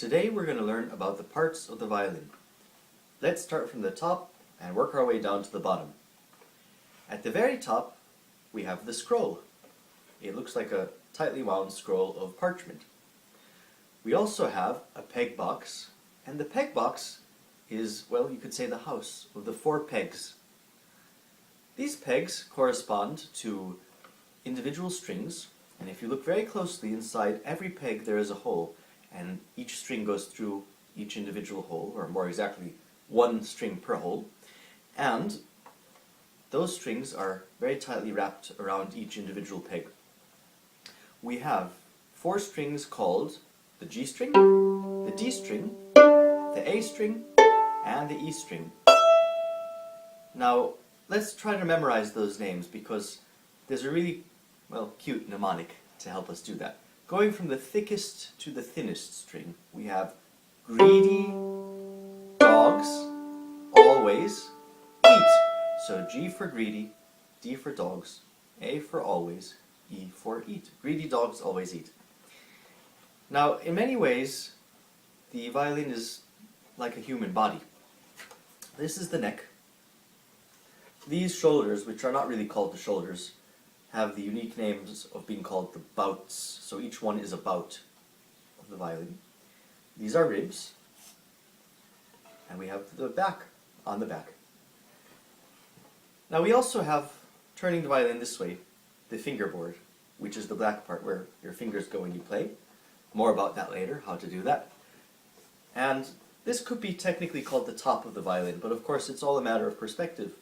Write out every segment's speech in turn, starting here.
Today we're going to learn about the parts of the violin. Let's start from the top and work our way down to the bottom. At the very top we have the scroll. It looks like a tightly wound scroll of parchment. We also have a peg box, and the peg box is, well, you could say the house of the 4 pegs. These pegs correspond to individual strings, and if you look very closely inside every peg there is a hole, and each string goes through each individual hole, or more exactly, 1 string per hole, and those strings are very tightly wrapped around each individual peg. We have 4 strings called the G string, the D string, the A string, and the E string. Now, let's try to memorize those names because there's a really, well, cute mnemonic to help us do that. Going from the thickest to the thinnest string, we have greedy dogs always eat. So G for greedy, D for dogs, A for always, E for eat. Greedy dogs always eat. Now, in many ways, the violin is like a human body. This is the neck. These shoulders, which are not really called the shoulders, have the unique names of being called the bouts. So each one is a bout of the violin. These are ribs. And we have the back on the back. Now we also have, turning the violin this way, the fingerboard, which is the black part where your fingers go when you play. More about that later, how to do that. And this could be technically called the top of the violin, but of course it's all a matter of perspective,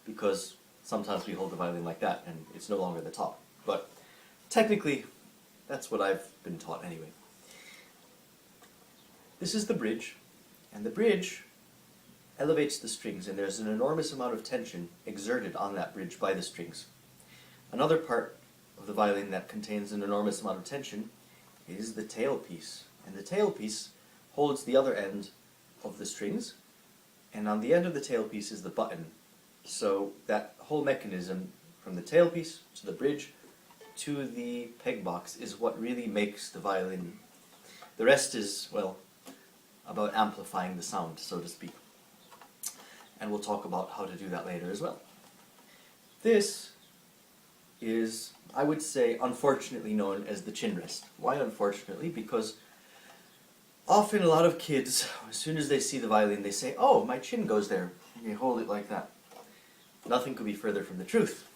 because sometimes we hold the violin like that and it's no longer the top. But technically, that's what I've been taught anyway. This is the bridge, and the bridge elevates the strings, and there's an enormous amount of tension exerted on that bridge by the strings. Another part of the violin that contains an enormous amount of tension is the tailpiece, and the tailpiece holds the other end of the strings, and on the end of the tailpiece is the button. So that whole mechanism, from the tailpiece to the bridge to the peg box, is what really makes the violin. The rest is, well, about amplifying the sound, so to speak. And we'll talk about how to do that later as well. This is, I would say, unfortunately known as the chin rest. Why unfortunately? Because often a lot of kids, as soon as they see the violin, they say, "Oh, my chin goes there," and they hold it like that. Nothing could be further from the truth.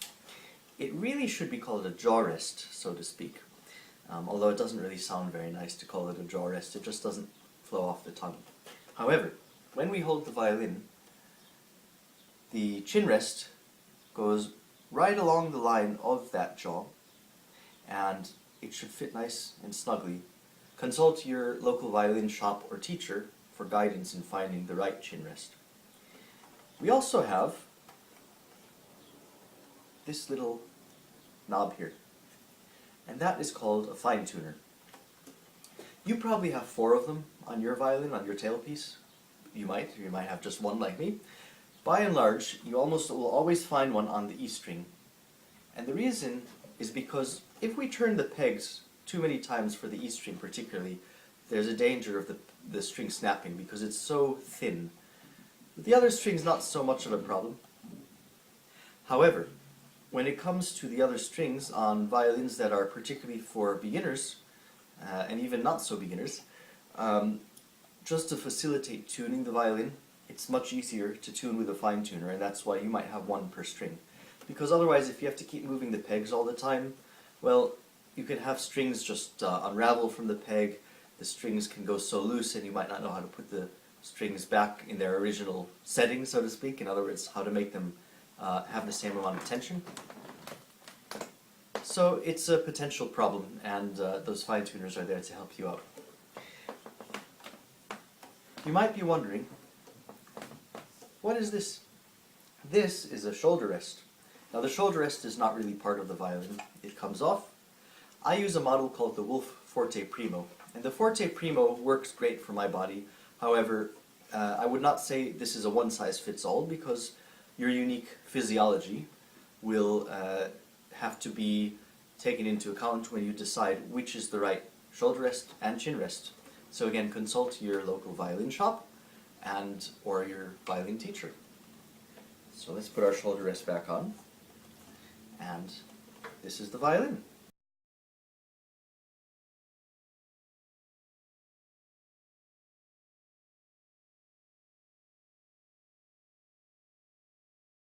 It really should be called a jaw rest, so to speak. Although it doesn't really sound very nice to call it a jaw rest, it just doesn't flow off the tongue. However, when we hold the violin, the chin rest goes right along the line of that jaw, and it should fit nice and snugly. Consult your local violin shop or teacher for guidance in finding the right chin rest. We also have this little knob here, and that is called a fine tuner. You probably have 4 of them on your violin, on your tailpiece. You might have just one like me. By and large, you almost will always find one on the E string. And the reason is because if we turn the pegs too many times for the E string particularly, there's a danger of the string snapping because it's so thin. With the other strings, not so much of a problem. However, when it comes to the other strings on violins that are particularly for beginners, and even not so beginners, just to facilitate tuning the violin, it's much easier to tune with a fine tuner, and that's why you might have 1 per string. Because otherwise, if you have to keep moving the pegs all the time, well, you can have strings just unravel from the peg. The strings can go so loose and you might not know how to put the strings back in their original setting, so to speak. In other words, how to make them have the same amount of tension. So it's a potential problem, and those fine tuners are there to help you out. You might be wondering, what is this? This is a shoulder rest. Now the shoulder rest is not really part of the violin. It comes off. I use a model called the Wolf Forte Primo, and the Forte Primo works great for my body. However, I would not say this is a one-size-fits-all, because your unique physiology will have to be taken into account when you decide which is the right shoulder rest and chin rest. So again, consult your local violin shop and or your violin teacher. So let's put our shoulder rest back on, and this is the violin.